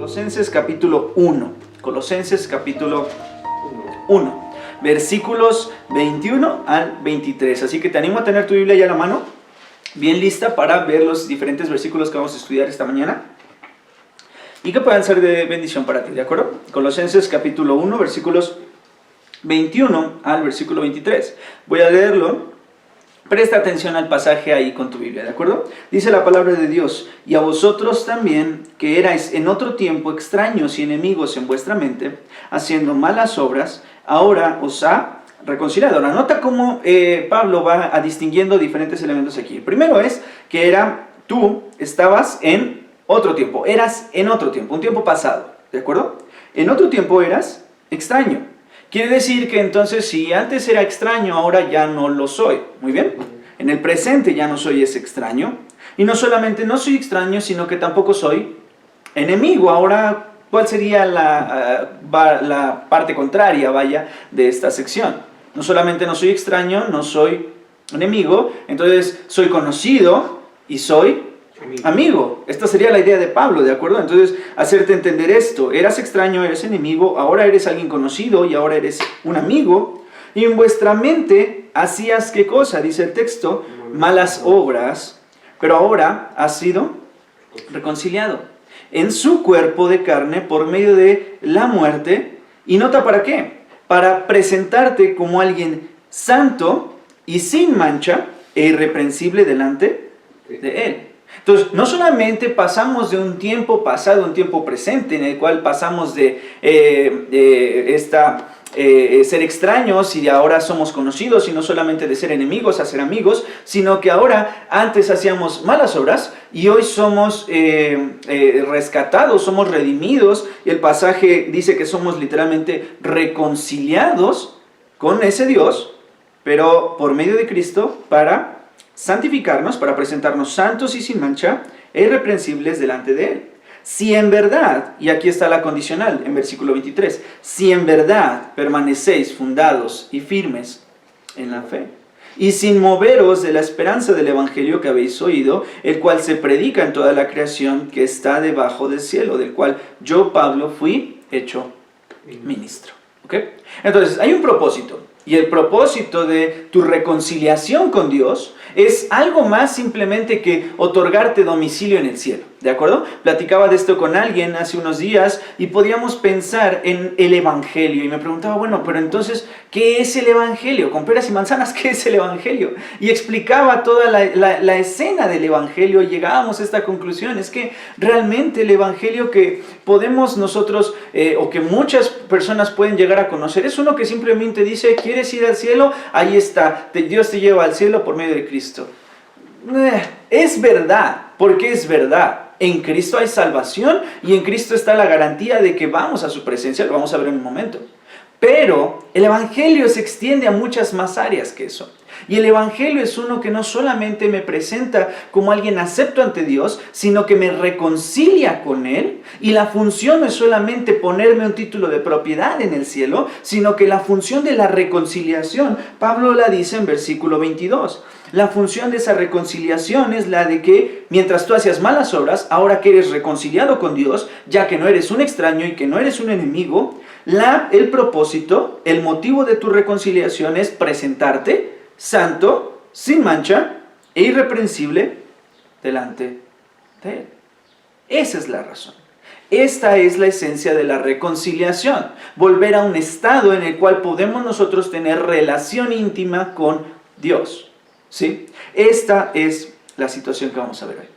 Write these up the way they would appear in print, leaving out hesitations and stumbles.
Colosenses capítulo 1. Colosenses capítulo 1. Versículos 21 al 23. Así que te animo a tener tu Biblia ya a la mano, bien lista para ver los diferentes versículos que vamos a estudiar esta mañana y que puedan ser de bendición para ti, ¿de acuerdo? Colosenses capítulo 1, versículos 21 al versículo 23. Voy a leerlo. Presta atención al pasaje ahí con tu Biblia, ¿de acuerdo? Dice la palabra de Dios: y a vosotros también, que erais en otro tiempo extraños y enemigos en vuestra mente, haciendo malas obras, ahora os ha reconciliado. Ahora, nota cómo Pablo va distinguiendo diferentes elementos aquí. El primero es que tú estabas en otro tiempo, eras en otro tiempo, un tiempo pasado, ¿de acuerdo? En otro tiempo eras extraño. Quiere decir que entonces si antes era extraño, ahora ya no lo soy. Muy bien. En el presente ya no soy ese extraño. Y no solamente no soy extraño, sino que tampoco soy enemigo. Ahora, ¿cuál sería la parte contraria, de esta sección? No solamente no soy extraño, no soy enemigo, entonces soy conocido y soy amigo. Esta sería la idea de Pablo, ¿de acuerdo? Entonces, hacerte entender esto: eras extraño, eres enemigo, ahora eres alguien conocido y ahora eres un amigo. Y en vuestra mente hacías, ¿qué cosa? Dice el texto, malas obras, pero ahora has sido reconciliado en su cuerpo de carne por medio de la muerte. Y nota para qué: para presentarte como alguien santo y sin mancha e irreprensible delante de Él. Entonces, no solamente pasamos de un tiempo pasado a un tiempo presente, en el cual pasamos de ser extraños y ahora somos conocidos, y no solamente de ser enemigos a ser amigos, sino que ahora antes hacíamos malas obras y hoy somos rescatados, somos redimidos, y el pasaje dice que somos literalmente reconciliados con ese Dios, pero por medio de Cristo, para santificarnos, para presentarnos santos y sin mancha e irreprensibles delante de Él. Si en verdad, y aquí está la condicional en versículo 23, si en verdad permanecéis fundados y firmes en la fe, y sin moveros de la esperanza del evangelio que habéis oído, el cual se predica en toda la creación que está debajo del cielo, del cual yo, Pablo, fui hecho ministro. ¿Ok? Entonces, hay un propósito. Y el propósito de tu reconciliación con Dios es algo más simplemente que otorgarte domicilio en el cielo, ¿de acuerdo? Platicaba de esto con alguien hace unos días y podíamos pensar en el Evangelio. Y me preguntaba, bueno, pero entonces, ¿qué es el Evangelio? Con peras y manzanas, ¿qué es el Evangelio? Y explicaba toda la escena del Evangelio, y llegábamos a esta conclusión: es que realmente el Evangelio que podemos nosotros, o que muchas personas pueden llegar a conocer, es uno que simplemente dice: ¿quieres ir al cielo? Ahí está, Dios te lleva al cielo por medio de Cristo. Es verdad, porque es verdad. En Cristo hay salvación y en Cristo está la garantía de que vamos a su presencia, lo vamos a ver en un momento. Pero el Evangelio se extiende a muchas más áreas que eso. Y el Evangelio es uno que no solamente me presenta como alguien acepto ante Dios, sino que me reconcilia con Él. Y la función no es solamente ponerme un título de propiedad en el cielo, sino que la función de la reconciliación, Pablo la dice en versículo 22. La función de esa reconciliación es la de que mientras tú hacías malas obras, ahora que eres reconciliado con Dios, ya que no eres un extraño y que no eres un enemigo, el propósito, el motivo de tu reconciliación es presentarte santo, sin mancha e irreprensible delante de Él. Esa es la razón. Esta es la esencia de la reconciliación. Volver a un estado en el cual podemos nosotros tener relación íntima con Dios. ¿Sí? Esta es la situación que vamos a ver hoy.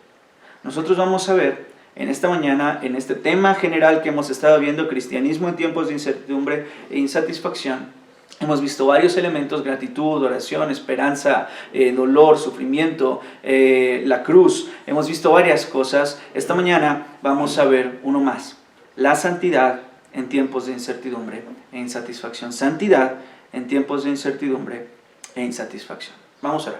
Nosotros vamos a ver en esta mañana, en este tema general que hemos estado viendo, cristianismo en tiempos de incertidumbre e insatisfacción. Hemos visto varios elementos: gratitud, oración, esperanza, dolor, sufrimiento, la cruz. Hemos visto varias cosas. Esta mañana vamos a ver uno más: la santidad en tiempos de incertidumbre e insatisfacción. Santidad en tiempos de incertidumbre e insatisfacción. Vamos a ver.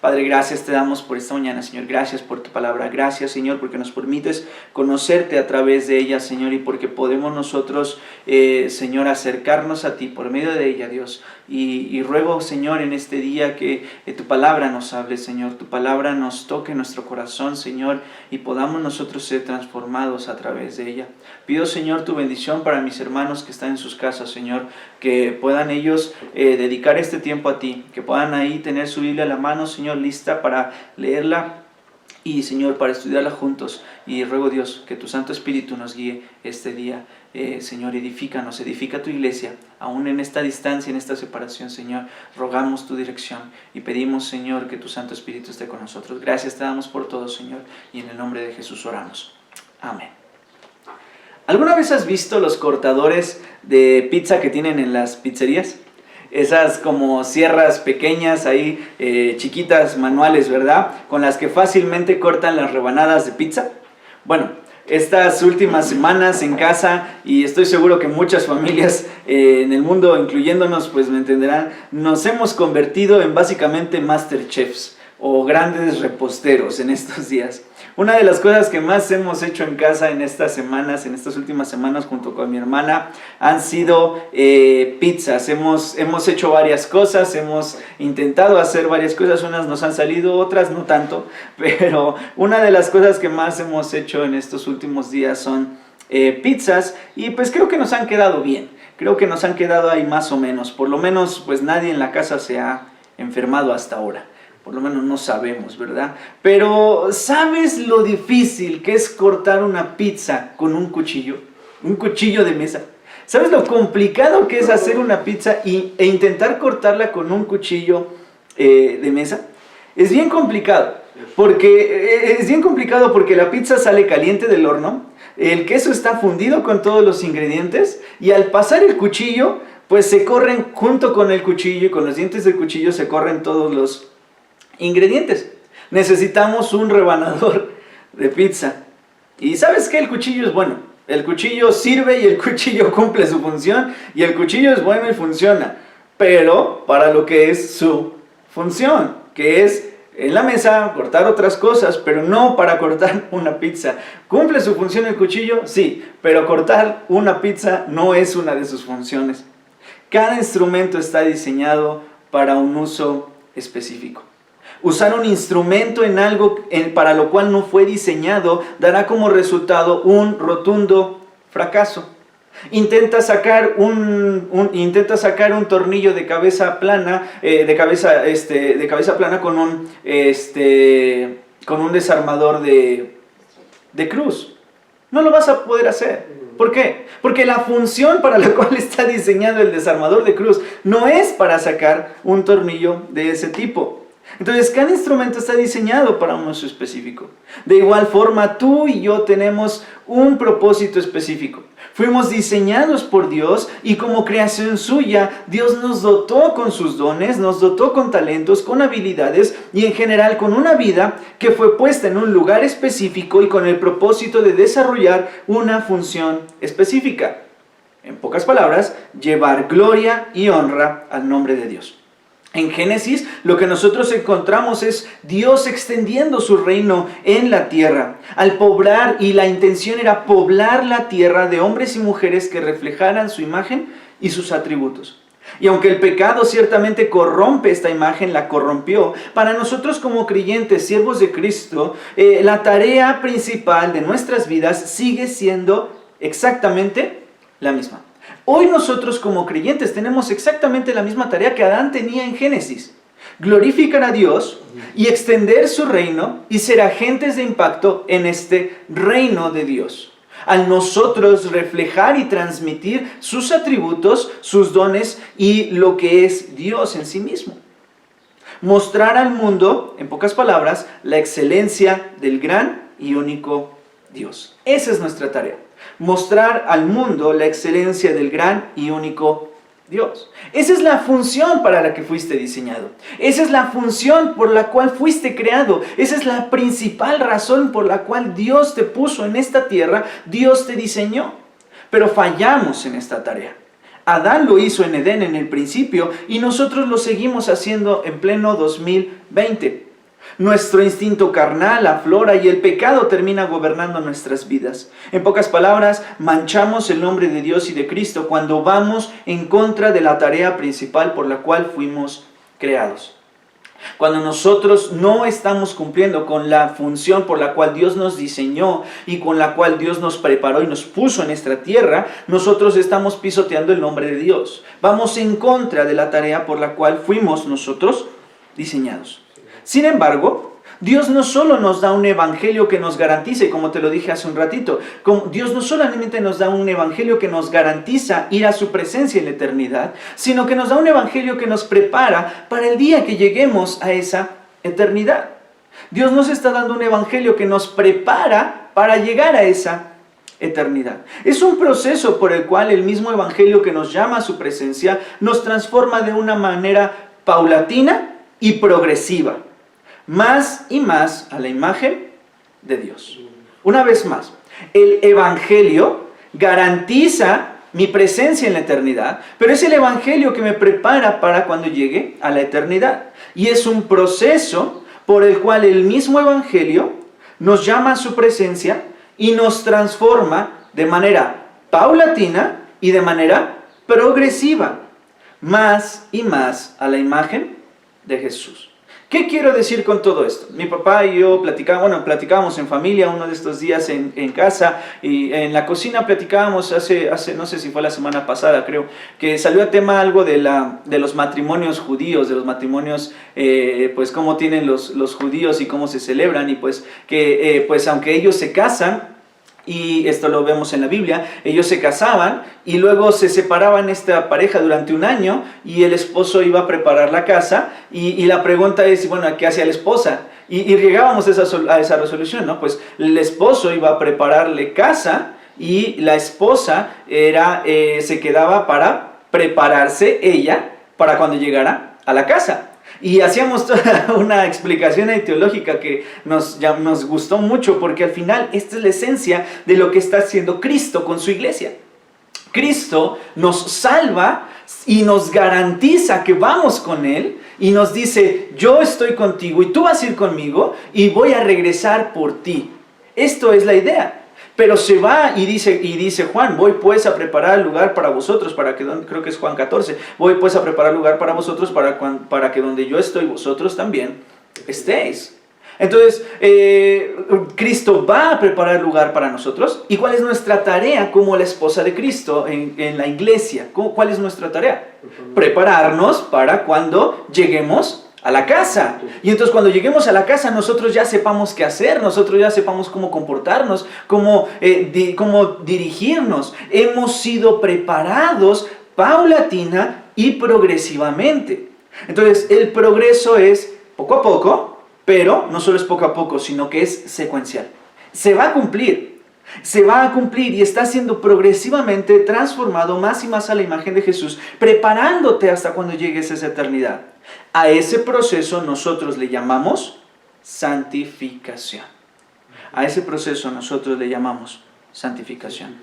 Padre, gracias te damos por esta mañana, Señor. Gracias por tu palabra. Gracias, Señor, porque nos permites conocerte a través de ella, Señor, y porque podemos nosotros, Señor, acercarnos a ti por medio de ella, Dios. Y ruego, Señor, en este día que tu palabra nos hable, Señor. Tu palabra nos toque nuestro corazón, Señor, y podamos nosotros ser transformados a través de ella. Pido, Señor, tu bendición para mis hermanos que están en sus casas, Señor, que puedan ellos dedicar este tiempo a ti, que puedan ahí tener su Biblia a la mano, Señor, lista para leerla y, Señor, para estudiarla juntos. Y ruego, Dios, que tu Santo Espíritu nos guíe este día. Señor, edifícanos, edifica tu iglesia, aún en esta distancia, en esta separación, Señor. Rogamos tu dirección y pedimos, Señor, que tu Santo Espíritu esté con nosotros. Gracias te damos por todo, Señor, y en el nombre de Jesús oramos. Amén. ¿Alguna vez has visto los cortadores de pizza que tienen en las pizzerías? Esas como sierras pequeñas ahí, chiquitas, manuales, ¿verdad? Con las que fácilmente cortan las rebanadas de pizza. Bueno, estas últimas semanas en casa, y estoy seguro que muchas familias en el mundo, incluyéndonos, pues me entenderán, nos hemos convertido en básicamente masterchefs o grandes reposteros en estos días. Una de las cosas que más hemos hecho en casa en estas semanas, en estas últimas semanas junto con mi hermana, han sido pizzas. Hemos hecho varias cosas, hemos intentado hacer varias cosas, unas nos han salido, otras no tanto, pero una de las cosas que más hemos hecho en estos últimos días son pizzas, y pues creo que nos han quedado bien, creo que nos han quedado ahí más o menos, por lo menos pues nadie en la casa se ha enfermado hasta ahora. Por lo menos no sabemos, ¿verdad? Pero ¿sabes lo difícil que es cortar una pizza con un cuchillo? Un cuchillo de mesa. ¿Sabes lo complicado que es hacer una pizza e intentar cortarla con un cuchillo de mesa? Es bien complicado, porque la pizza sale caliente del horno, el queso está fundido con todos los ingredientes, y al pasar el cuchillo, pues se corren junto con el cuchillo, y con los dientes del cuchillo se corren todos los ingredientes. Necesitamos un rebanador de pizza. Y ¿sabes qué? El cuchillo es bueno. El cuchillo sirve y el cuchillo cumple su función. Y el cuchillo es bueno y funciona. Pero para lo que es su función, que es en la mesa cortar otras cosas, pero no para cortar una pizza. ¿Cumple su función el cuchillo? Sí, pero cortar una pizza no es una de sus funciones. Cada instrumento está diseñado para un uso específico. Usar un instrumento en algo para lo cual no fue diseñado dará como resultado un rotundo fracaso. Intenta sacar un tornillo de cabeza plana, de cabeza plana con un desarmador de cruz. No lo vas a poder hacer. ¿Por qué? Porque la función para la cual está diseñado el desarmador de cruz no es para sacar un tornillo de ese tipo. Entonces, cada instrumento está diseñado para un uso específico. De igual forma, tú y yo tenemos un propósito específico. Fuimos diseñados por Dios, y como creación suya, Dios nos dotó con sus dones, nos dotó con talentos, con habilidades y en general con una vida que fue puesta en un lugar específico y con el propósito de desarrollar una función específica. En pocas palabras, llevar gloria y honra al nombre de Dios. En Génesis, lo que nosotros encontramos es Dios extendiendo su reino en la tierra, al poblar, y la intención era poblar la tierra de hombres y mujeres que reflejaran su imagen y sus atributos. Y aunque el pecado ciertamente corrompe esta imagen, la corrompió, para nosotros como creyentes, siervos de Cristo, la tarea principal de nuestras vidas sigue siendo exactamente la misma. Hoy nosotros como creyentes tenemos exactamente la misma tarea que Adán tenía en Génesis: glorificar a Dios y extender su reino y ser agentes de impacto en este reino de Dios. Al nosotros reflejar y transmitir sus atributos, sus dones y lo que es Dios en sí mismo. Mostrar al mundo, en pocas palabras, la excelencia del gran y único Dios. Esa es nuestra tarea. Mostrar al mundo la excelencia del gran y único Dios. Esa es la función para la que fuiste diseñado. Esa es la función por la cual fuiste creado. Esa es la principal razón por la cual Dios te puso en esta tierra. Dios te diseñó. Pero fallamos en esta tarea. Adán lo hizo en Edén en el principio, y nosotros lo seguimos haciendo en pleno 2020. Nuestro instinto carnal aflora y el pecado termina gobernando nuestras vidas. En pocas palabras, manchamos el nombre de Dios y de Cristo cuando vamos en contra de la tarea principal por la cual fuimos creados. Cuando nosotros no estamos cumpliendo con la función por la cual Dios nos diseñó y con la cual Dios nos preparó y nos puso en esta tierra, nosotros estamos pisoteando el nombre de Dios. Vamos en contra de la tarea por la cual fuimos nosotros diseñados. Sin embargo, Dios no solo nos da un evangelio que nos garantice, como te lo dije hace un ratito, Dios no solamente nos da un evangelio que nos garantiza ir a su presencia en la eternidad, sino que nos da un evangelio que nos prepara para el día que lleguemos a esa eternidad. Dios nos está dando un evangelio que nos prepara para llegar a esa eternidad. Es un proceso por el cual el mismo evangelio que nos llama a su presencia nos transforma de una manera paulatina y progresiva, más y más a la imagen de Dios. Una vez más, el evangelio garantiza mi presencia en la eternidad, pero es el evangelio que me prepara para cuando llegue a la eternidad. Y es un proceso por el cual el mismo evangelio nos llama a su presencia y nos transforma de manera paulatina y de manera progresiva, más y más a la imagen de Jesús. ¿Qué quiero decir con todo esto? Mi papá y yo platicábamos en familia uno de estos días en casa, y en la cocina platicábamos hace no sé si fue la semana pasada, creo, que salió a tema algo de los matrimonios judíos, de los matrimonios, pues cómo tienen los judíos y cómo se celebran, y pues que pues aunque ellos se casan, y esto lo vemos en la Biblia, ellos se casaban y luego se separaban esta pareja durante un año y el esposo iba a preparar la casa y la pregunta es, bueno, ¿qué hacía la esposa? Y llegábamos a esa resolución, ¿no? Pues el esposo iba a prepararle casa y la esposa se quedaba para prepararse ella para cuando llegara a la casa. Y hacíamos toda una explicación teológica que nos gustó mucho, porque al final esta es la esencia de lo que está haciendo Cristo con su iglesia. Cristo nos salva y nos garantiza que vamos con Él y nos dice, yo estoy contigo y tú vas a ir conmigo y voy a regresar por ti. Esto es la idea. Pero se va y dice Juan, voy pues a preparar lugar para vosotros, creo que es Juan 14, voy pues a preparar lugar para vosotros para que donde yo estoy vosotros también estéis. Entonces, Cristo va a preparar lugar para nosotros. ¿Y cuál es nuestra tarea como la esposa de Cristo en la iglesia? ¿Cuál es nuestra tarea? Prepararnos para cuando lleguemos a la casa. Y entonces cuando lleguemos a la casa nosotros ya sepamos qué hacer, nosotros ya sepamos cómo comportarnos, cómo dirigirnos. Hemos sido preparados paulatina y progresivamente. Entonces el progreso es poco a poco, pero no solo es poco a poco, sino que es secuencial. Se va a cumplir y está siendo progresivamente transformado más y más a la imagen de Jesús, preparándote hasta cuando llegues a esa eternidad. A ese proceso nosotros le llamamos santificación. A ese proceso nosotros le llamamos santificación.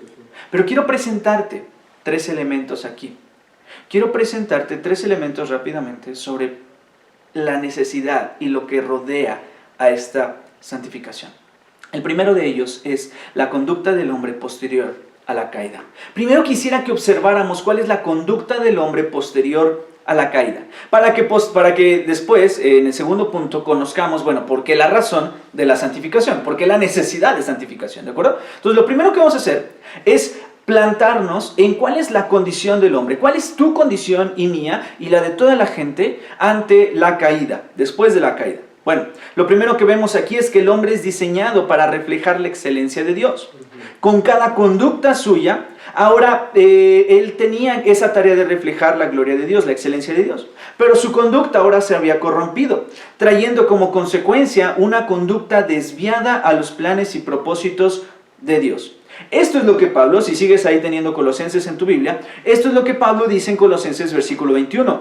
Pero quiero presentarte 3 elementos aquí. Quiero presentarte 3 elementos rápidamente sobre la necesidad y lo que rodea a esta santificación. El primero de ellos es la conducta del hombre posterior a la caída. Primero quisiera que observáramos cuál es la conducta del hombre posterior a la caída, para que después, en el segundo punto, conozcamos, bueno, por qué la razón de la santificación, por qué la necesidad de santificación, ¿de acuerdo? Entonces, lo primero que vamos a hacer es plantarnos en cuál es la condición del hombre, cuál es tu condición y mía y la de toda la gente ante la caída, después de la caída. Bueno, lo primero que vemos aquí es que el hombre es diseñado para reflejar la excelencia de Dios. Con cada conducta suya, ahora él tenía esa tarea de reflejar la gloria de Dios, la excelencia de Dios. Pero su conducta ahora se había corrompido, trayendo como consecuencia una conducta desviada a los planes y propósitos de Dios. Esto es lo que Pablo, si sigues ahí teniendo Colosenses en tu Biblia, esto es lo que Pablo dice en Colosenses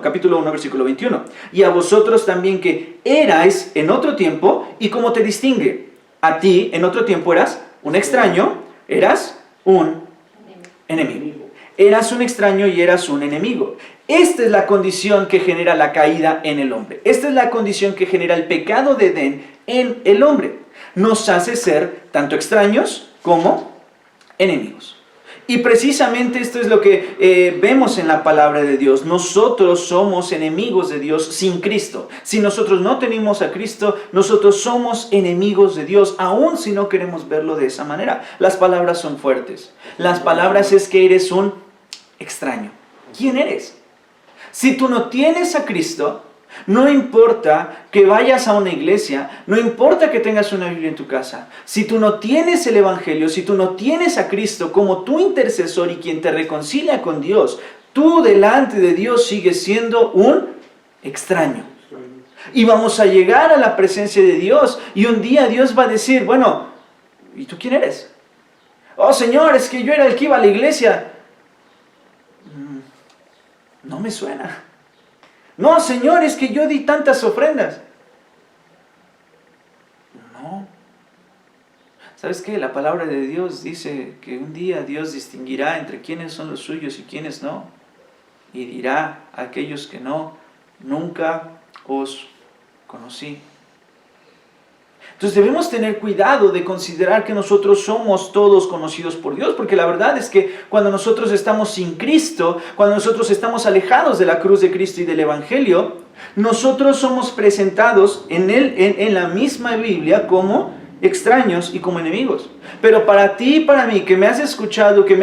capítulo 1, versículo 21. Y a vosotros también que erais en otro tiempo, ¿y cómo te distingue? A ti en otro tiempo eras un extraño, eras un enemigo. Eras un extraño y eras un enemigo. Esta es la condición que genera la caída en el hombre. Esta es la condición que genera el pecado de Edén en el hombre. Nos hace ser tanto extraños como enemigos. Y precisamente esto es lo que vemos en la palabra de Dios. Nosotros somos enemigos de Dios sin Cristo. Si nosotros no tenemos a Cristo, nosotros somos enemigos de Dios, aun si no queremos verlo de esa manera. Las palabras son fuertes. Las palabras es que eres un extraño. ¿Quién eres? Si tú no tienes a Cristo, no importa que vayas a una iglesia, no importa que tengas una Biblia en tu casa. Si tú no tienes el Evangelio, si tú no tienes a Cristo como tu intercesor y quien te reconcilia con Dios, tú delante de Dios sigues siendo un extraño. Y vamos a llegar a la presencia de Dios y un día Dios va a decir, bueno, ¿y tú quién eres? Oh Señor, es que yo era el que iba a la iglesia. No me suena. No, Señor, es que yo di tantas ofrendas. No. ¿Sabes qué? La palabra de Dios dice que un día Dios distinguirá entre quiénes son los suyos y quiénes no. Y dirá a aquellos que no, nunca os conocí. Entonces debemos tener cuidado de considerar que nosotros somos todos conocidos por Dios, porque la verdad es que cuando nosotros estamos sin Cristo, cuando nosotros estamos alejados de la cruz de Cristo y del Evangelio, nosotros somos presentados en la misma Biblia como extraños y como enemigos. Pero para ti y para mí, que me has escuchado, que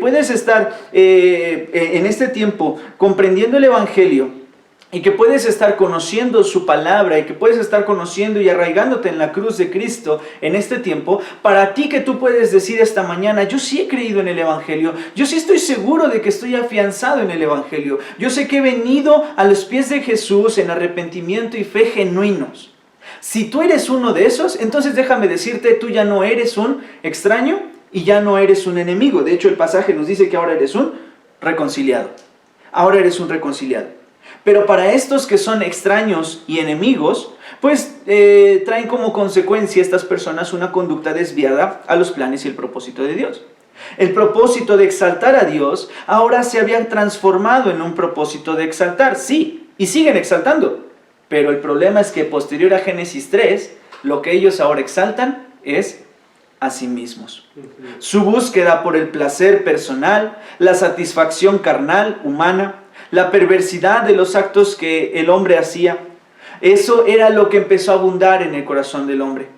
puedes estar en este tiempo comprendiendo el Evangelio, y que puedes estar conociendo su palabra, y que puedes estar conociendo y arraigándote en la cruz de Cristo en este tiempo, para ti que tú puedes decir esta mañana, yo sí he creído en el Evangelio, yo sí estoy seguro de que estoy afianzado en el Evangelio, yo sé que he venido a los pies de Jesús en arrepentimiento y fe genuinos. Si tú eres uno de esos, entonces déjame decirte, tú ya no eres un extraño y ya no eres un enemigo. De hecho, el pasaje nos dice que ahora eres un reconciliado. Ahora eres un reconciliado. Pero para estos que son extraños y enemigos, pues traen como consecuencia estas personas una conducta desviada a los planes y el propósito de Dios. El propósito de exaltar a Dios ahora se había transformado en un propósito de exaltar, sí, y siguen exaltando. Pero el problema es que posterior a Génesis 3, lo que ellos ahora exaltan es a sí mismos. Su búsqueda por el placer personal, la satisfacción carnal, humana, la perversidad de los actos que el hombre hacía, eso era lo que empezó a abundar en el corazón del hombre.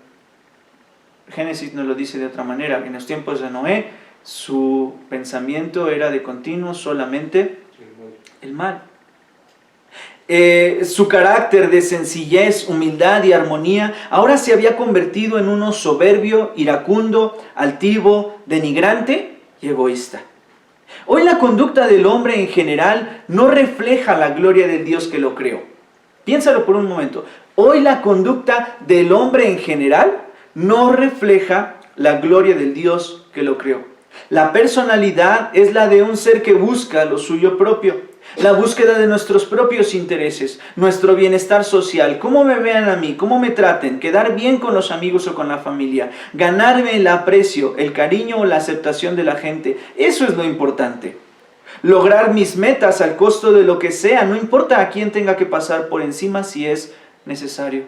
Génesis nos lo dice de otra manera. En los tiempos de Noé, su pensamiento era de continuo solamente el mal. Su carácter de sencillez, humildad y armonía ahora se había convertido en uno soberbio, iracundo, altivo, denigrante y egoísta. Hoy la conducta del hombre en general no refleja la gloria del Dios que lo creó. Piénsalo por un momento. Hoy la conducta del hombre en general no refleja la gloria del Dios que lo creó. La personalidad es la de un ser que busca lo suyo propio. La búsqueda de nuestros propios intereses, nuestro bienestar social, cómo me vean a mí, cómo me traten, quedar bien con los amigos o con la familia, ganarme el aprecio, el cariño o la aceptación de la gente. Eso es lo importante. Lograr mis metas al costo de lo que sea, no importa a quién tenga que pasar por encima si es necesario.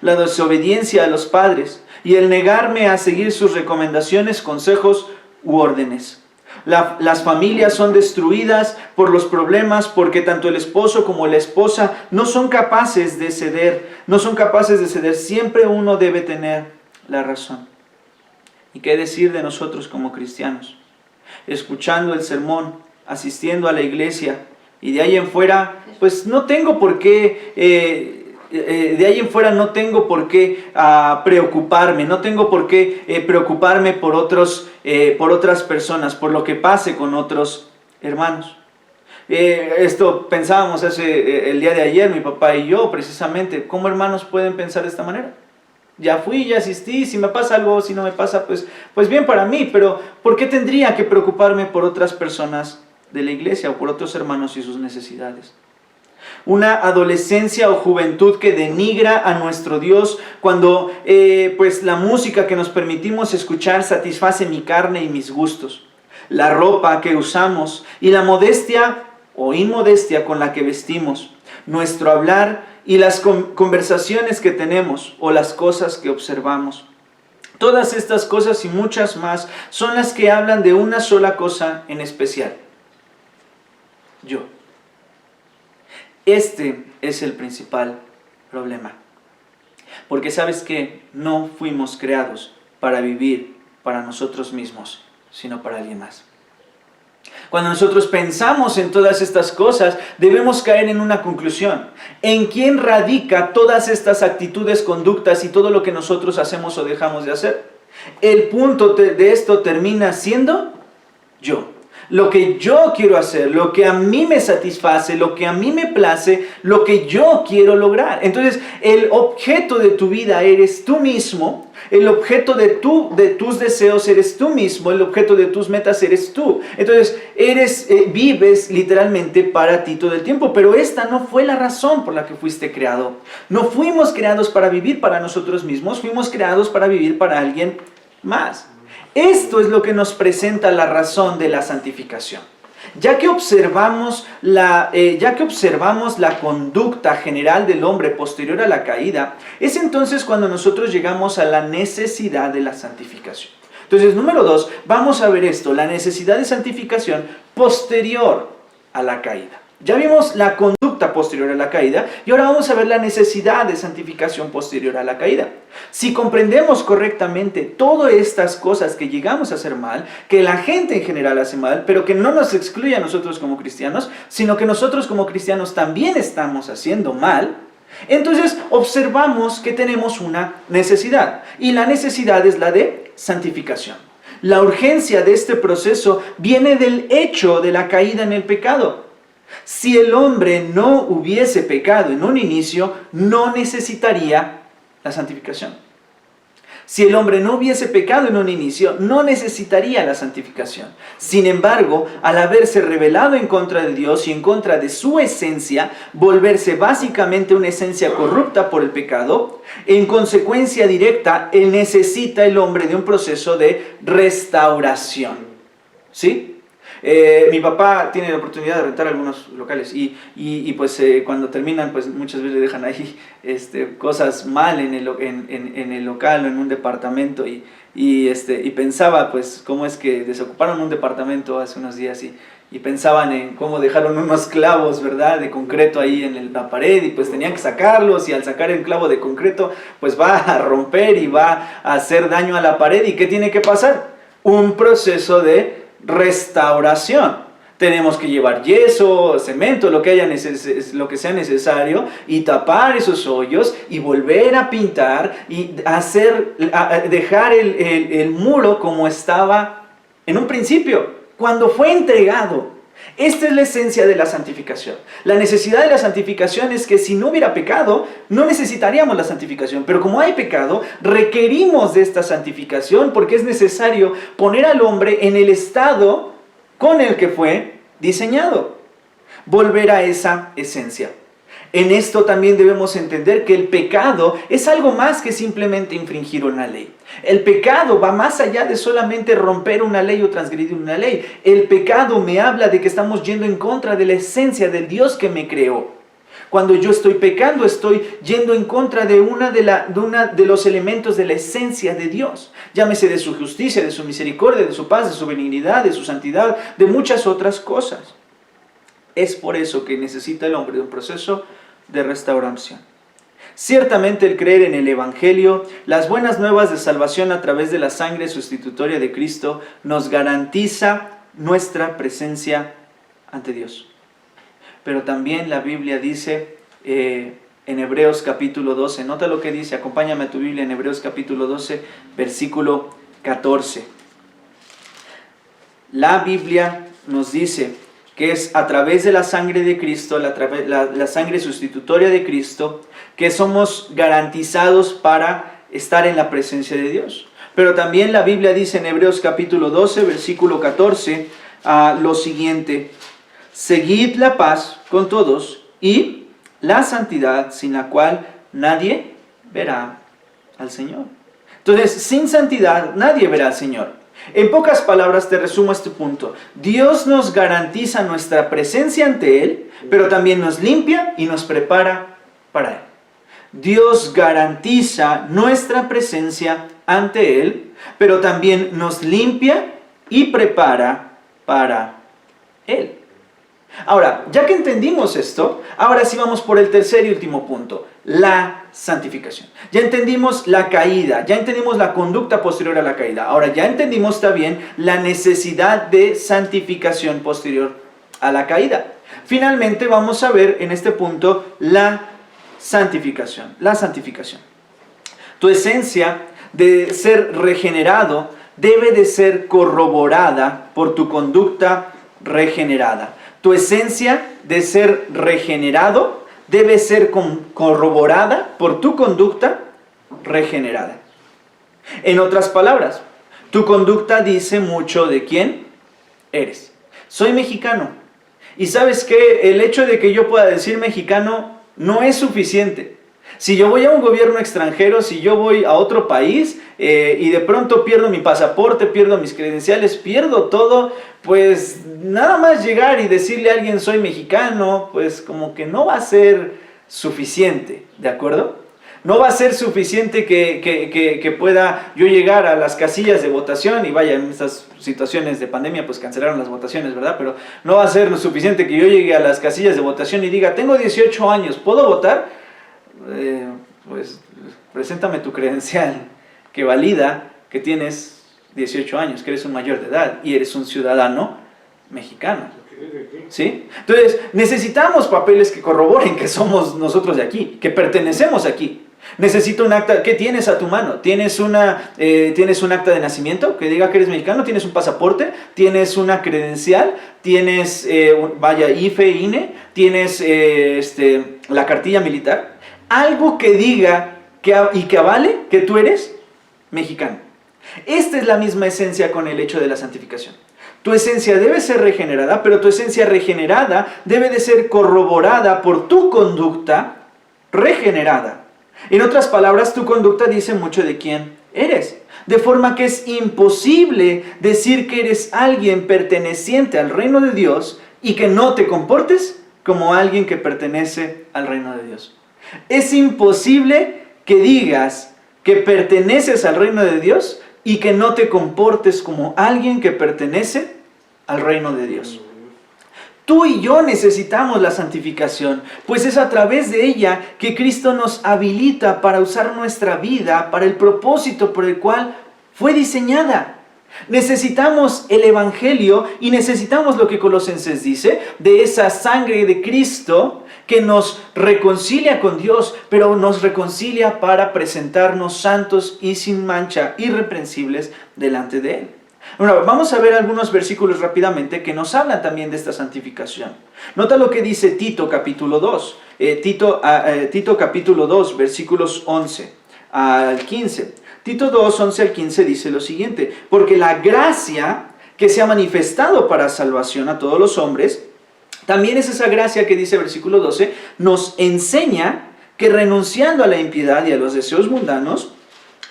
La desobediencia a los padres y el negarme a seguir sus recomendaciones, consejos u órdenes. Las familias son destruidas por los problemas porque tanto el esposo como la esposa no son capaces de ceder. Siempre uno debe tener la razón. ¿Y qué decir de nosotros como cristianos? Escuchando el sermón, asistiendo a la iglesia y de ahí en fuera, pues no tengo por qué... preocuparme, no tengo por qué preocuparme por otras personas, por lo que pase con otros hermanos. Esto pensábamos el día de ayer, mi papá y yo, precisamente, ¿cómo hermanos pueden pensar de esta manera? Ya fui, ya asistí, si me pasa algo, si no me pasa, pues bien para mí, pero ¿por qué tendría que preocuparme por otras personas de la iglesia o por otros hermanos y sus necesidades? Una adolescencia o juventud que denigra a nuestro Dios cuando pues la música que nos permitimos escuchar satisface mi carne y mis gustos. la ropa que usamos y la modestia o inmodestia con la que vestimos, nuestro hablar y las conversaciones que tenemos o las cosas que observamos. Todas estas cosas y muchas más son las que hablan de una sola cosa en especial: yo. Este es el principal problema. Porque ¿sabes qué? No fuimos creados para vivir para nosotros mismos, sino para alguien más. Cuando nosotros pensamos en todas estas cosas, debemos caer en una conclusión. ¿En quién radica todas estas actitudes, conductas y todo lo que nosotros hacemos o dejamos de hacer? El punto de esto termina siendo yo. Lo que yo quiero hacer, lo que a mí me satisface, lo que a mí me place, lo que yo quiero lograr. Entonces, el objeto de tu vida eres tú mismo, el objeto de tus deseos eres tú mismo, el objeto de tus metas eres tú. Entonces, vives literalmente para ti todo el tiempo, pero esta no fue la razón por la que fuiste creado. No fuimos creados para vivir para nosotros mismos, fuimos creados para vivir para alguien más. Esto es lo que nos presenta la razón de la santificación. Ya que observamos la conducta general del hombre posterior a la caída, es entonces cuando nosotros llegamos a la necesidad de la santificación. Entonces, número 2, vamos a ver esto, la necesidad de santificación posterior a la caída. Ya vimos la conducta posterior a la caída y ahora vamos a ver la necesidad de santificación posterior a la caída. Si comprendemos correctamente todas estas cosas que llegamos a hacer mal, que la gente en general hace mal, pero que no nos excluye a nosotros como cristianos, sino que nosotros como cristianos también estamos haciendo mal, entonces observamos que tenemos una necesidad. Y la necesidad es la de santificación. La urgencia de este proceso viene del hecho de la caída en el pecado. Si el hombre no hubiese pecado en un inicio, no necesitaría la santificación. Si el hombre no hubiese pecado en un inicio, no necesitaría la santificación. Sin embargo, al haberse rebelado en contra de Dios y en contra de su esencia, volverse básicamente una esencia corrupta por el pecado, en consecuencia directa, necesita el hombre de un proceso de restauración. ¿Sí? Mi papá tiene la oportunidad de rentar algunos locales y pues cuando terminan pues muchas veces dejan ahí cosas mal en el local o en un departamento y pensaba pues cómo es que desocuparon un departamento hace unos días y pensaban en cómo dejaron unos clavos, ¿verdad?, de concreto ahí en la pared y pues tenían que sacarlos y al sacar el clavo de concreto pues va a romper y va a hacer daño a la pared. ¿Y qué tiene que pasar? Un proceso de restauración. Tenemos que llevar yeso, cemento, lo que sea necesario y tapar esos hoyos y volver a pintar y dejar el muro como estaba en un principio, cuando fue entregado. Esta es la esencia de la santificación. La necesidad de la santificación es que si no hubiera pecado, no necesitaríamos la santificación. Pero como hay pecado, requerimos de esta santificación porque es necesario poner al hombre en el estado con el que fue diseñado. Volver a esa esencia. En esto también debemos entender que el pecado es algo más que simplemente infringir una ley. El pecado va más allá de solamente romper una ley o transgredir una ley. El pecado me habla de que estamos yendo en contra de la esencia del Dios que me creó. Cuando yo estoy pecando, estoy yendo en contra de uno de los elementos de la esencia de Dios. Llámese de su justicia, de su misericordia, de su paz, de su benignidad, de su santidad, de muchas otras cosas. Es por eso que necesita el hombre de un proceso de restauración. Ciertamente el creer en el Evangelio, las buenas nuevas de salvación a través de la sangre sustitutoria de Cristo, nos garantiza nuestra presencia ante Dios. Pero también la Biblia dice en Hebreos capítulo 12, nota lo que dice, acompáñame a tu Biblia en Hebreos capítulo 12, versículo 14. La Biblia nos dice que es a través de la sangre de Cristo, la sangre sustitutoria de Cristo, que somos garantizados para estar en la presencia de Dios. Pero también la Biblia dice en Hebreos capítulo 12, versículo 14, lo siguiente: seguid la paz con todos y la santidad, sin la cual nadie verá al Señor. Entonces, sin santidad nadie verá al Señor. En pocas palabras te resumo este punto. Dios nos garantiza nuestra presencia ante Él, pero también nos limpia y nos prepara para Él. Dios garantiza nuestra presencia ante Él, pero también nos limpia y prepara para Él. Ahora, ya que entendimos esto, ahora sí vamos por el tercer y último punto, la santificación. Ya entendimos la caída, ya entendimos la conducta posterior a la caída. Ahora ya entendimos también la necesidad de santificación posterior a la caída. Finalmente vamos a ver en este punto la santificación. La santificación. Tu esencia de ser regenerado debe de ser corroborada por tu conducta regenerada. Tu esencia de ser regenerado debe ser corroborada por tu conducta regenerada. En otras palabras, tu conducta dice mucho de quién eres. Soy mexicano. Y sabes que el hecho de que yo pueda decir mexicano no es suficiente. Si yo voy a un gobierno extranjero, si yo voy a otro país y de pronto pierdo mi pasaporte, pierdo mis credenciales, pierdo todo, pues nada más llegar y decirle a alguien soy mexicano, pues como que no va a ser suficiente, ¿de acuerdo? No va a ser suficiente que pueda yo llegar a las casillas de votación y vaya, en estas situaciones de pandemia pues cancelaron las votaciones, ¿verdad? Pero no va a ser lo suficiente que yo llegue a las casillas de votación y diga, tengo 18 años, ¿puedo votar? Pues preséntame tu credencial que valida que tienes 18 años, que eres un mayor de edad y eres un ciudadano mexicano. ¿Sí? Entonces, necesitamos papeles que corroboren que somos nosotros de aquí, que pertenecemos aquí. Necesito un acta. ¿Qué tienes a tu mano? ¿Tienes un acta de nacimiento que diga que eres mexicano? ¿Tienes un pasaporte? ¿Tienes una credencial? ¿Tienes, IFE, INE? ¿Tienes la cartilla militar? Algo que diga y que avale que tú eres mexicano. Esta es la misma esencia con el hecho de la santificación. Tu esencia debe ser regenerada, pero tu esencia regenerada debe de ser corroborada por tu conducta regenerada. En otras palabras, tu conducta dice mucho de quién eres. De forma que es imposible decir que eres alguien perteneciente al reino de Dios y que no te comportes como alguien que pertenece al reino de Dios. Es imposible que digas que perteneces al reino de Dios y que no te comportes como alguien que pertenece al reino de Dios. Tú y yo necesitamos la santificación, pues es a través de ella que Cristo nos habilita para usar nuestra vida para el propósito por el cual fue diseñada. Necesitamos el Evangelio y necesitamos lo que Colosenses dice, de esa sangre de Cristo que nos reconcilia con Dios, pero nos reconcilia para presentarnos santos y sin mancha, irreprensibles delante de Él. Ahora, vamos a ver algunos versículos rápidamente que nos hablan también de esta santificación. Nota lo que dice Tito capítulo 2, Tito capítulo 2, versículos 11 al 15. Tito 2, 11 al 15 dice lo siguiente: porque la gracia que se ha manifestado para salvación a todos los hombres, también es esa gracia que dice versículo 12, nos enseña que renunciando a la impiedad y a los deseos mundanos,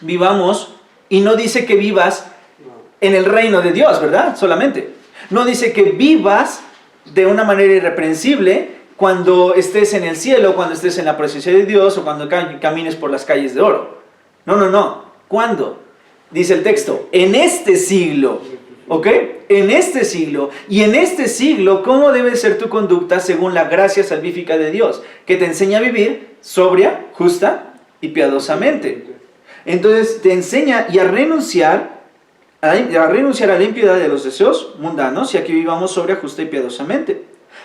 vivamos, y no dice que vivas en el reino de Dios, ¿verdad? Solamente. No dice que vivas de una manera irreprensible cuando estés en el cielo, cuando estés en la presencia de Dios o cuando camines por las calles de oro. No. ¿Cuándo? Dice el texto, en este siglo. ¿Ok? En este siglo. Y en este siglo, ¿cómo debe ser tu conducta según la gracia salvífica de Dios? Que te enseña a vivir sobria, justa y piadosamente. Entonces te enseña y a renunciar a la impiedad de los deseos mundanos y a que vivamos sobria, justa y piadosamente.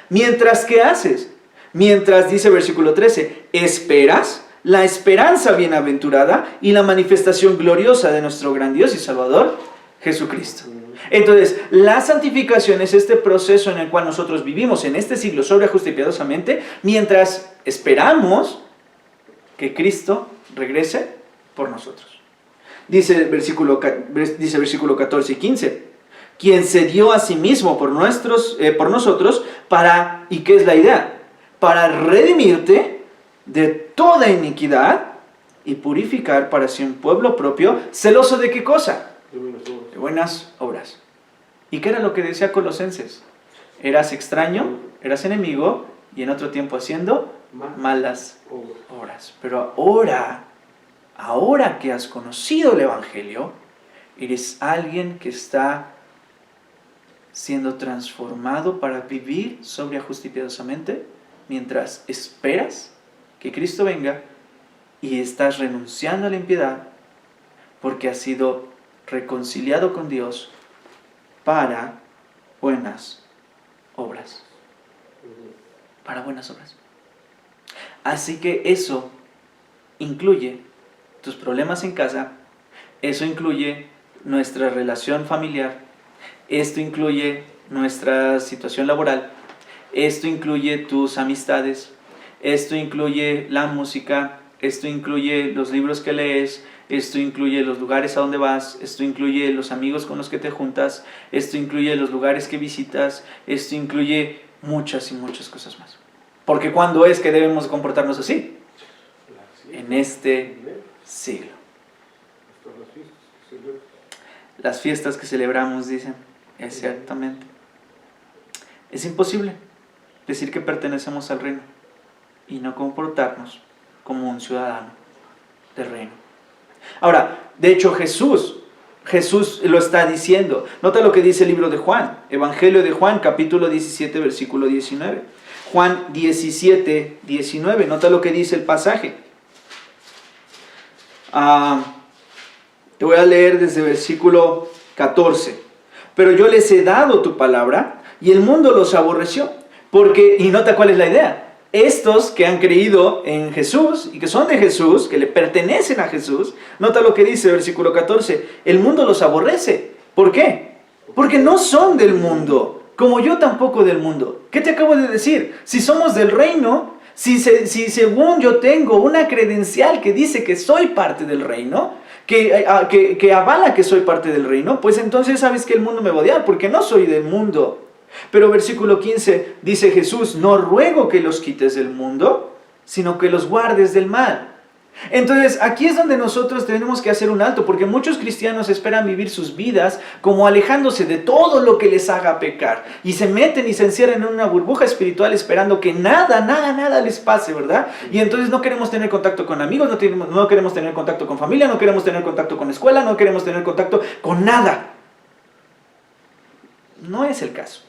Mientras, ¿qué haces? Mientras, dice versículo 13, esperas la esperanza bienaventurada y la manifestación gloriosa de nuestro gran Dios y Salvador, Jesucristo. Entonces, la santificación es este proceso en el cual nosotros vivimos en este siglo sobria, justa y piadosamente, mientras esperamos que Cristo regrese por nosotros. Dice versículo 14 y 15, quien se dio a sí mismo por nosotros para, ¿y qué es la idea? Para redimirte de toda iniquidad y purificar para sí un pueblo propio, celoso de qué cosa? de buenas obras. ¿Y qué era lo que decía Colosenses? Eras extraño, eras enemigo y en otro tiempo haciendo malas obras. Pero ahora que has conocido el Evangelio, eres alguien que está siendo transformado para vivir sobria, justa y piadosamente mientras esperas que Cristo venga y estás renunciando a la impiedad porque has sido reconciliado con Dios para buenas obras. Para buenas obras. Así que eso incluye tus problemas en casa, eso incluye nuestra relación familiar, esto incluye nuestra situación laboral, esto incluye tus amistades, esto incluye la música, esto incluye los libros que lees, esto incluye los lugares a donde vas, esto incluye los amigos con los que te juntas, esto incluye los lugares que visitas, esto incluye muchas y muchas cosas más. Porque ¿cuándo es que debemos comportarnos así? En este siglo. Las fiestas que celebramos, dicen, exactamente. Es imposible decir que pertenecemos al reino y no comportarnos como un ciudadano del reino. Ahora, de hecho Jesús lo está diciendo. Nota lo que dice el libro de Juan, Evangelio de Juan, capítulo 17, versículo 19. Juan 17, 19, nota lo que dice el pasaje. Te voy a leer desde versículo 14. Pero yo les he dado tu palabra y el mundo los aborreció. Y nota cuál es la idea. Estos que han creído en Jesús y que son de Jesús, que le pertenecen a Jesús, nota lo que dice el versículo 14. El mundo los aborrece. ¿Por qué? Porque no son del mundo, como yo tampoco del mundo. ¿Qué te acabo de decir? Si somos del reino, si según yo tengo una credencial que dice que soy parte del reino, que avala que soy parte del reino, pues entonces sabes que el mundo me va a odiar, porque no soy del mundo. Pero versículo 15 dice Jesús, no ruego que los quites del mundo, sino que los guardes del mal. Entonces aquí es donde nosotros tenemos que hacer un alto, porque muchos cristianos esperan vivir sus vidas como alejándose de todo lo que les haga pecar, y se meten y se encierran en una burbuja espiritual esperando que nada les pase, ¿verdad? Y entonces no queremos tener contacto con amigos, no queremos tener contacto con familia, no queremos tener contacto con escuela, no queremos tener contacto con nada. No es el caso.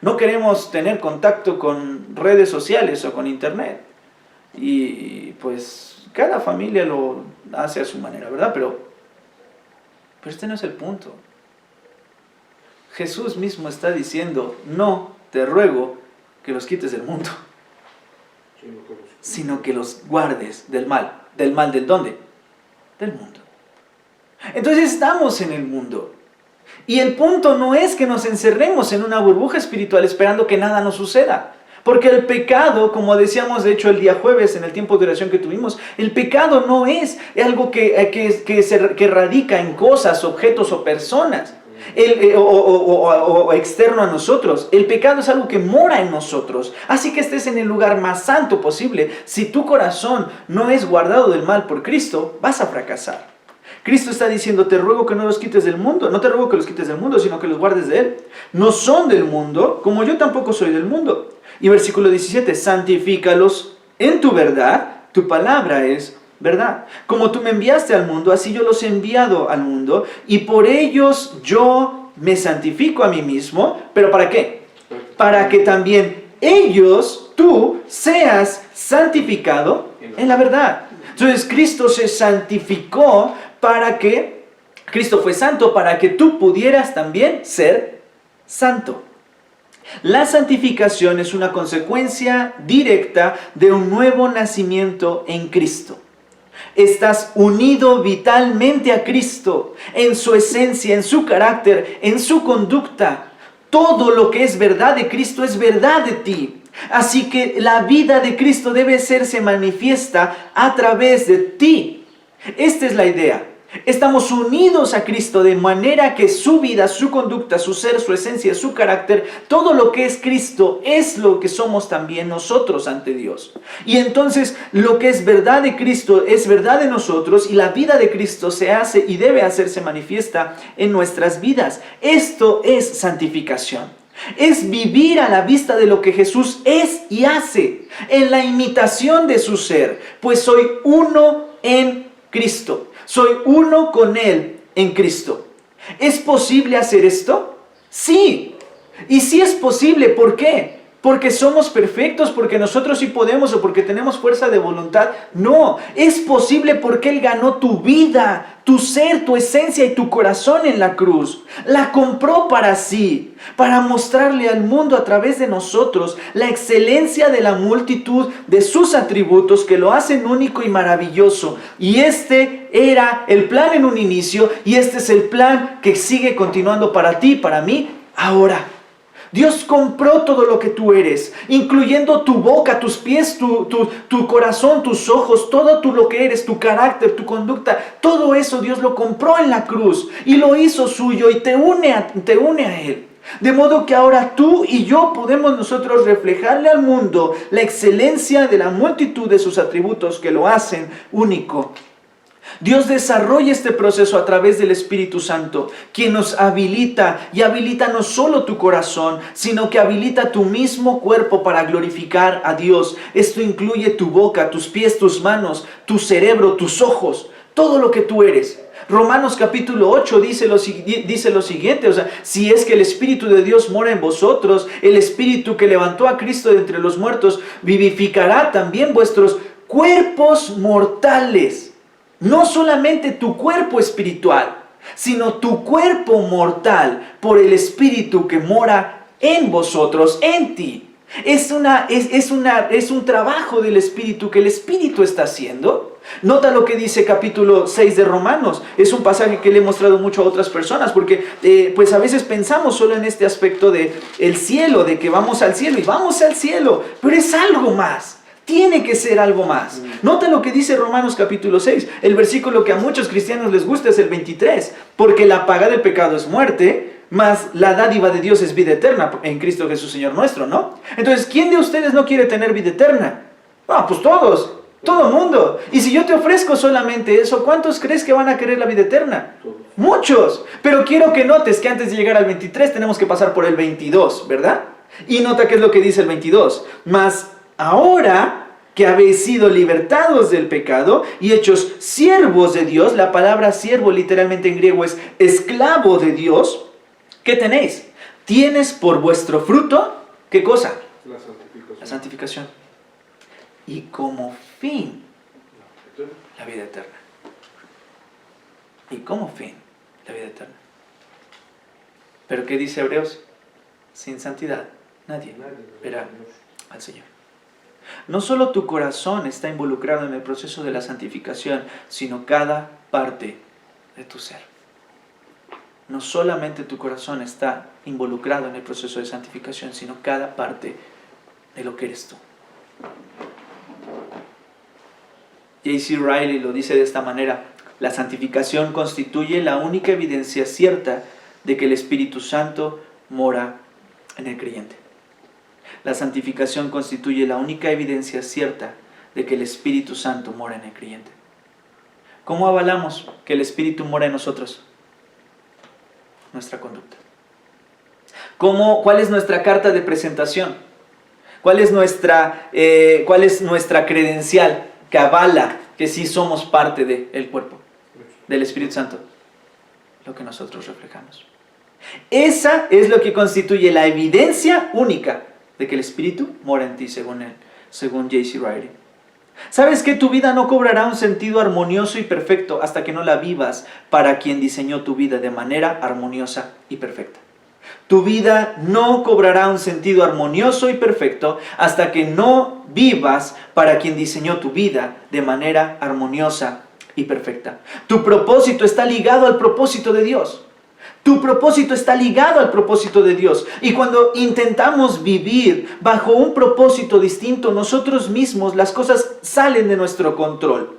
No queremos tener contacto con redes sociales o con internet. Y pues cada familia lo hace a su manera, ¿verdad? Pero este no es el punto. Jesús mismo está diciendo, no te ruego que los quites del mundo, sino que los guardes del mal. ¿Del mal del dónde? Del mundo. Entonces estamos en el mundo. Y el punto no es que nos encerremos en una burbuja espiritual esperando que nada nos suceda. Porque el pecado, como decíamos de hecho el día jueves en el tiempo de oración que tuvimos, el pecado no es algo que radica en cosas, objetos o personas, o externo a nosotros. El pecado es algo que mora en nosotros. Así que estés en el lugar más santo posible. Si tu corazón no es guardado del mal por Cristo, vas a fracasar. Cristo está diciendo, te ruego que no los quites del mundo. No te ruego que los quites del mundo, sino que los guardes de él. No son del mundo, como yo tampoco soy del mundo. Y versículo 17, santifícalos en tu verdad, tu palabra es verdad. Como tú me enviaste al mundo, así yo los he enviado al mundo, y por ellos yo me santifico a mí mismo. ¿Pero para qué? Para que también ellos, tú, seas santificado en la verdad. Entonces Cristo se santificó Cristo fue santo para que tú pudieras también ser santo. La santificación es una consecuencia directa de un nuevo nacimiento en Cristo. Estás unido vitalmente a Cristo, en su esencia, en su carácter, en su conducta. Todo lo que es verdad de Cristo es verdad de ti. Así que la vida de Cristo debe hacerse manifiesta a través de ti. Esta es la idea. Estamos unidos a Cristo de manera que su vida, su conducta, su ser, su esencia, su carácter, todo lo que es Cristo es lo que somos también nosotros ante Dios. Y entonces lo que es verdad de Cristo es verdad de nosotros y la vida de Cristo se hace y debe hacerse manifiesta en nuestras vidas. Esto es santificación. Es vivir a la vista de lo que Jesús es y hace, en la imitación de su ser, pues soy uno en Cristo. Soy uno con Él en Cristo. ¿Es posible hacer esto? Sí. Y sí es posible, ¿por qué? ¿Porque somos perfectos? ¿Porque nosotros sí podemos? ¿O porque tenemos fuerza de voluntad? No, es posible porque Él ganó tu vida, tu ser, tu esencia y tu corazón en la cruz. La compró para sí, para mostrarle al mundo a través de nosotros la excelencia de la multitud de sus atributos que lo hacen único y maravilloso. Y este era el plan en un inicio y este es el plan que sigue continuando para ti, para mí, ahora. Dios compró todo lo que tú eres, incluyendo tu boca, tus pies, tu corazón, tus ojos, todo lo que eres, tu carácter, tu conducta. Todo eso Dios lo compró en la cruz y lo hizo suyo y te une a Él. De modo que ahora tú y yo podemos nosotros reflejarle al mundo la excelencia de la multitud de sus atributos que lo hacen único. Dios desarrolla este proceso a través del Espíritu Santo, quien nos habilita y habilita no solo tu corazón, sino que habilita tu mismo cuerpo para glorificar a Dios. Esto incluye tu boca, tus pies, tus manos, tu cerebro, tus ojos, todo lo que tú eres. Romanos capítulo 8 dice lo siguiente, o sea, si es que el Espíritu de Dios mora en vosotros, el Espíritu que levantó a Cristo de entre los muertos vivificará también vuestros cuerpos mortales. No solamente tu cuerpo espiritual, sino tu cuerpo mortal por el Espíritu que mora en vosotros, en ti. Es un trabajo del Espíritu que el Espíritu está haciendo. Nota lo que dice capítulo 6 de Romanos. Es un pasaje que le he mostrado mucho a otras personas porque pues a veces pensamos solo en este aspecto de el cielo, de que vamos al cielo y vamos al cielo, pero es algo más. Tiene que ser algo más. Nota lo que dice Romanos capítulo 6. El versículo que a muchos cristianos les gusta es el 23. Porque la paga del pecado es muerte, mas la dádiva de Dios es vida eterna en Cristo Jesús Señor nuestro, ¿no? Entonces, ¿quién de ustedes no quiere tener vida eterna? Pues todos, todo el mundo. Y si yo te ofrezco solamente eso, ¿cuántos crees que van a querer la vida eterna? Muchos. Pero quiero que notes que antes de llegar al 23 tenemos que pasar por el 22, ¿verdad? Y nota qué es lo que dice el 22. Mas ahora que habéis sido libertados del pecado y hechos siervos de Dios, la palabra siervo literalmente en griego es esclavo de Dios, ¿qué tenéis? Tienes por vuestro fruto, ¿qué cosa? La santificación. Y como fin, la vida eterna. Y como fin, la vida eterna. ¿Pero qué dice Hebreos? Sin santidad, nadie verá al Señor. No solo tu corazón está involucrado en el proceso de la santificación, sino cada parte de tu ser. No solamente tu corazón está involucrado en el proceso de santificación, sino cada parte de lo que eres tú. J.C. Riley lo dice de esta manera: la santificación constituye la única evidencia cierta de que el Espíritu Santo mora en el creyente. La santificación constituye la única evidencia cierta de que el Espíritu Santo mora en el creyente. ¿Cómo avalamos que el Espíritu mora en nosotros? Nuestra conducta. ¿Cuál es nuestra carta de presentación? ¿Cuál es nuestra credencial que avala que sí somos parte del cuerpo del Espíritu Santo? Lo que nosotros reflejamos. Esa es lo que constituye la evidencia única de que el Espíritu mora en ti, según J.C. Riley. ¿Sabes que tu vida no cobrará un sentido armonioso y perfecto hasta que no la vivas para quien diseñó tu vida de manera armoniosa y perfecta? Tu vida no cobrará un sentido armonioso y perfecto hasta que no vivas para quien diseñó tu vida de manera armoniosa y perfecta. Tu propósito está ligado al propósito de Dios. Tu propósito está ligado al propósito de Dios. Y cuando intentamos vivir bajo un propósito distinto, nosotros mismos, las cosas salen de nuestro control.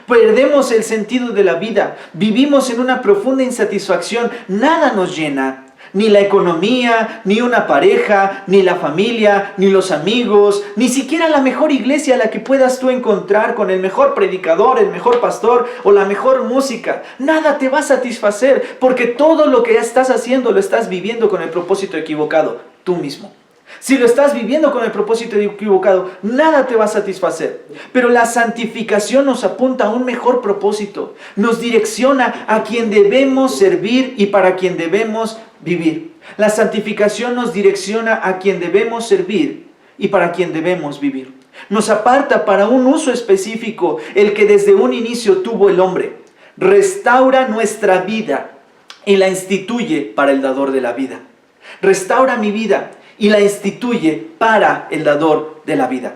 Perdemos el sentido de la vida, vivimos en una profunda insatisfacción, nada nos llena. Ni la economía, ni una pareja, ni la familia, ni los amigos, ni siquiera la mejor iglesia a la que puedas tú encontrar con el mejor predicador, el mejor pastor o la mejor música. Nada te va a satisfacer porque todo lo que estás haciendo lo estás viviendo con el propósito equivocado, tú mismo. Si lo estás viviendo con el propósito equivocado, nada te va a satisfacer. Pero la santificación nos apunta a un mejor propósito. Nos direcciona a quien debemos servir y para quien debemos vivir. La santificación nos direcciona a quien debemos servir y para quien debemos vivir. Nos aparta para un uso específico, el que desde un inicio tuvo el hombre. Restaura nuestra vida y la instituye para el dador de la vida. Restaura mi vida y la instituye para el dador de la vida.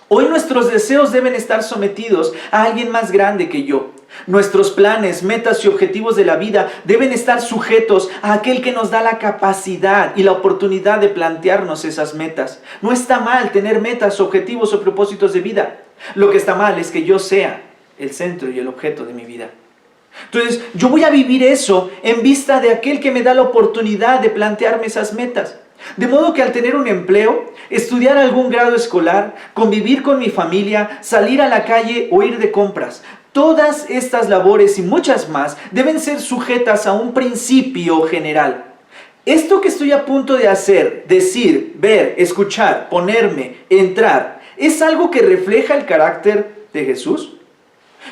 Hoy nuestros deseos deben estar sometidos a alguien más grande que yo. Nuestros planes, metas y objetivos de la vida deben estar sujetos a aquel que nos da la capacidad y la oportunidad de plantearnos esas metas. No está mal tener metas, objetivos o propósitos de vida. Lo que está mal es que yo sea el centro y el objeto de mi vida. Entonces, yo voy a vivir eso en vista de aquel que me da la oportunidad de plantearme esas metas. De modo que al tener un empleo, estudiar algún grado escolar, convivir con mi familia, salir a la calle o ir de compras, todas estas labores y muchas más deben ser sujetas a un principio general. Esto que estoy a punto de hacer, decir, ver, escuchar, ponerme, entrar, ¿es algo que refleja el carácter de Jesús?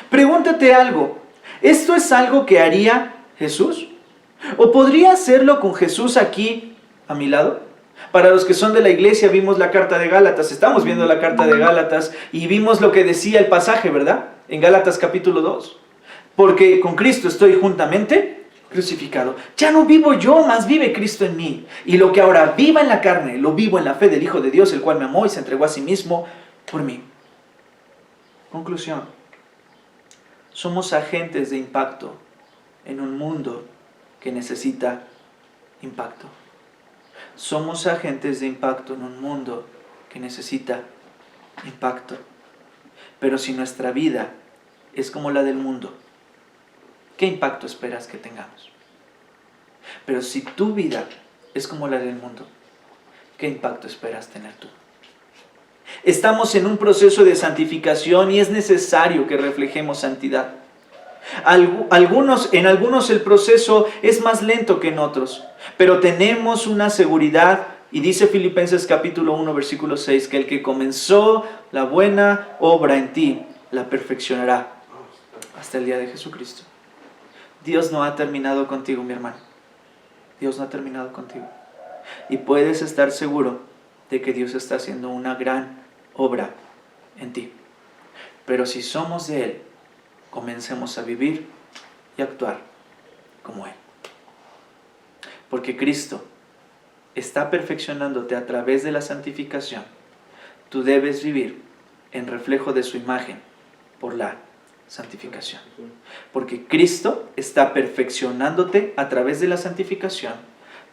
Pregúntate algo, ¿esto es algo que haría Jesús? ¿O podría hacerlo con Jesús aquí a mi lado? Para los que son de la iglesia vimos la carta de Gálatas, estamos viendo la carta de Gálatas y vimos lo que decía el pasaje, ¿verdad? En Gálatas capítulo 2. Porque con Cristo estoy juntamente crucificado. Ya no vivo yo, mas vive Cristo en mí. Y lo que ahora viva en la carne, lo vivo en la fe del Hijo de Dios, el cual me amó y se entregó a sí mismo por mí. Conclusión. Somos agentes de impacto en un mundo que necesita impacto. Somos agentes de impacto en un mundo que necesita impacto. Pero si nuestra vida es como la del mundo, ¿qué impacto esperas que tengamos? Pero si tu vida es como la del mundo, ¿qué impacto esperas tener tú? Estamos en un proceso de santificación y es necesario que reflejemos santidad. En algunos el proceso es más lento que en otros, pero tenemos una seguridad, y dice Filipenses capítulo 1 versículo 6, que el que comenzó la buena obra en ti, la perfeccionará hasta el día de Jesucristo. Dios no ha terminado contigo, mi hermano. Dios no ha terminado contigo. Y puedes estar seguro de que Dios está haciendo una gran obra en ti. Pero si somos de Él, comencemos a vivir y actuar como Él. Porque Cristo está perfeccionándote a través de la santificación. Tú debes vivir en reflejo de su imagen por la santificación. Porque Cristo está perfeccionándote a través de la santificación.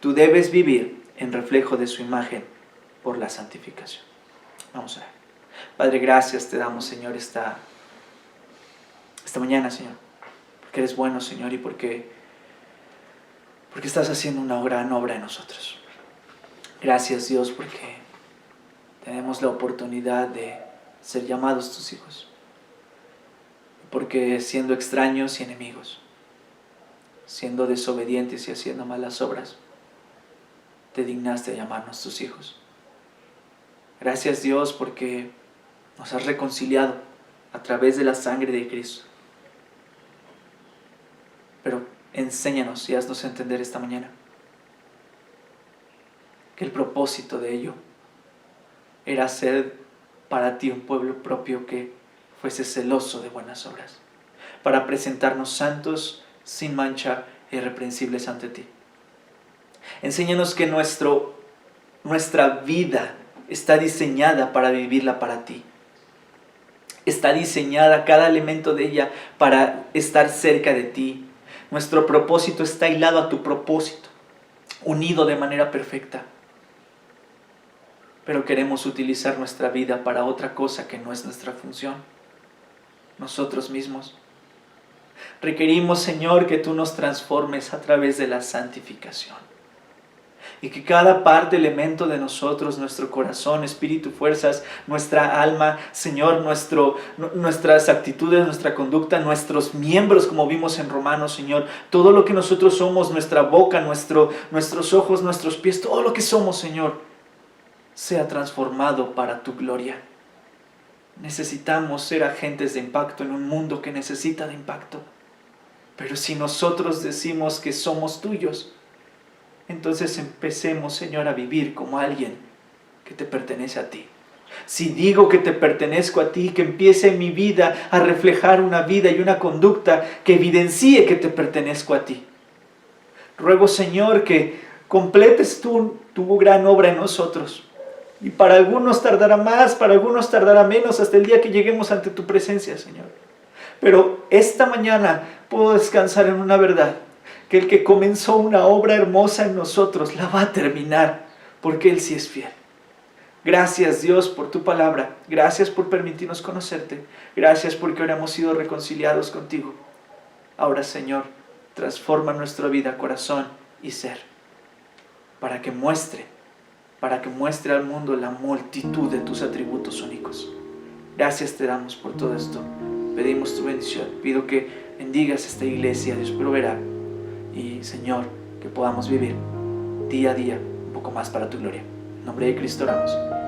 Tú debes vivir en reflejo de su imagen por la santificación. Vamos a ver. Padre, gracias te damos, Señor, esta mañana, Señor, porque eres bueno, Señor, y porque estás haciendo una gran obra en nosotros. Gracias, Dios, porque tenemos la oportunidad de ser llamados tus hijos, porque siendo extraños y enemigos, siendo desobedientes y haciendo malas obras, te dignaste a llamarnos tus hijos. Gracias, Dios, porque nos has reconciliado a través de la sangre de Cristo. Pero enséñanos y haznos entender esta mañana que el propósito de ello era hacer para ti un pueblo propio que fuese celoso de buenas obras, para presentarnos santos, sin mancha e irreprensibles ante ti. Enséñanos que nuestra vida está diseñada para vivirla para ti. Está diseñada cada elemento de ella para estar cerca de ti. Nuestro propósito está hilado a tu propósito, unido de manera perfecta. Pero queremos utilizar nuestra vida para otra cosa que no es nuestra función. nosotros mismos. Requerimos, Señor, que tú nos transformes a través de la santificación. Y que cada parte, elemento de nosotros, nuestro corazón, espíritu, fuerzas, nuestra alma, Señor, nuestras actitudes, nuestra conducta, nuestros miembros, como vimos en Romanos, Señor, todo lo que nosotros somos, nuestra boca, nuestros ojos, nuestros pies, todo lo que somos, Señor, sea transformado para tu gloria. Necesitamos ser agentes de impacto en un mundo que necesita de impacto. Pero si nosotros decimos que somos tuyos, entonces empecemos, Señor, a vivir como alguien que te pertenece a ti. Si digo que te pertenezco a ti, que empiece mi vida a reflejar una vida y una conducta que evidencie que te pertenezco a ti. Ruego, Señor, que completes tu gran obra en nosotros. Y para algunos tardará más, para algunos tardará menos, hasta el día que lleguemos ante tu presencia, Señor. Pero esta mañana puedo descansar en una verdad, que el que comenzó una obra hermosa en nosotros la va a terminar, porque Él sí es fiel. Gracias, Dios, por tu palabra. Gracias por permitirnos conocerte. Gracias porque ahora hemos sido reconciliados contigo. Ahora, Señor, transforma nuestra vida, corazón y ser, para que muestre al mundo la multitud de tus atributos únicos. Gracias te damos por todo esto. Pedimos tu bendición. Pido que bendigas esta iglesia, Dios proveerá. Y, Señor, que podamos vivir día a día un poco más para tu gloria. En nombre de Cristo oramos.